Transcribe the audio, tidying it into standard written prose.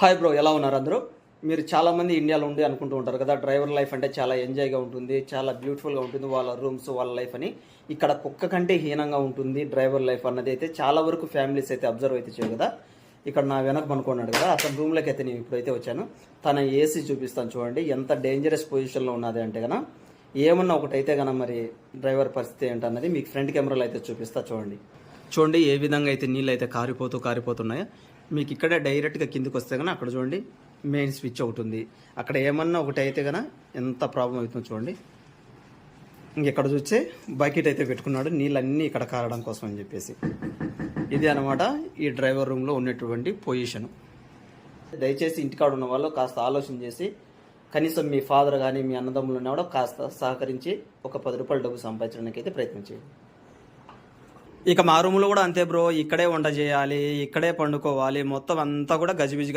Hi bro, ఎలా ఉన్నారు అందరూ? మీరు చాలామంది ఇండియాలో ఉండి అనుకుంటూ ఉంటారు కదా, డ్రైవర్ లైఫ్ అంటే చాలా ఎంజాయ్గా ఉంటుంది, చాలా బ్యూటిఫుల్గా ఉంటుంది, వాళ్ళ రూమ్స్ వాళ్ళ లైఫ్ అని. ఇక్కడ కుక్క కంటే హీనంగా ఉంటుంది డ్రైవర్ లైఫ్ అన్నది అయితే చాలా వరకు ఫ్యామిలీస్ అయితే అబ్జర్వ్ అయితే చేయవు కదా. ఇక్కడ నా వెనక అనుకున్నాడు కదా, అతని రూమ్లోకి అయితే నేను ఇప్పుడైతే వచ్చాను. తన ఏసీ చూపిస్తాను చూడండి, ఎంత డేంజరస్ పొజిషన్లో ఉన్నది అంటే కనుక ఏమన్నా ఒకటైతే కనుక మరి డ్రైవర్ పరిస్థితి ఏంటన్నది మీకు ఫ్రంట్ కెమెరాలో అయితే చూపిస్తా చూడండి. చూడండి ఏ విధంగా అయితే నీళ్ళు అయితే కారిపోతున్నాయో. మీకు ఇక్కడే డైరెక్ట్గా కిందికి వస్తే కనుక అక్కడ చూడండి మెయిన్ స్విచ్ ఒకటి ఉంది. అక్కడ ఏమన్నా ఒకటి అయితే కనుక ఎంత ప్రాబ్లం అవుతుందో చూడండి. ఇంకెక్కడ చూస్తే బకెట్ అయితే పెట్టుకున్నాడు నీళ్ళన్నీ ఇక్కడ కారడం కోసం అని చెప్పేసి. ఇది అనమాట ఈ డ్రైవర్ రూమ్లో ఉన్నటువంటి పొజిషన్. దయచేసి ఇంటికాడ ఉన్న వాళ్ళు కాస్త ఆలోచన చేసి కనీసం మీ ఫాదర్ కానీ మీ అన్నదమ్ములు ఉన్న కూడా కాస్త సహకరించి ఒక 10 రూపాయలు డబ్బు సంపాదించడానికి అయితే ప్రయత్నం చేయండి. ఇక మా రూమ్లో కూడా అంతే బ్రో, ఇక్కడే వంట చేయాలి, ఇక్కడే పండుకోవాలి, మొత్తం అంతా కూడా గజిబిజిగా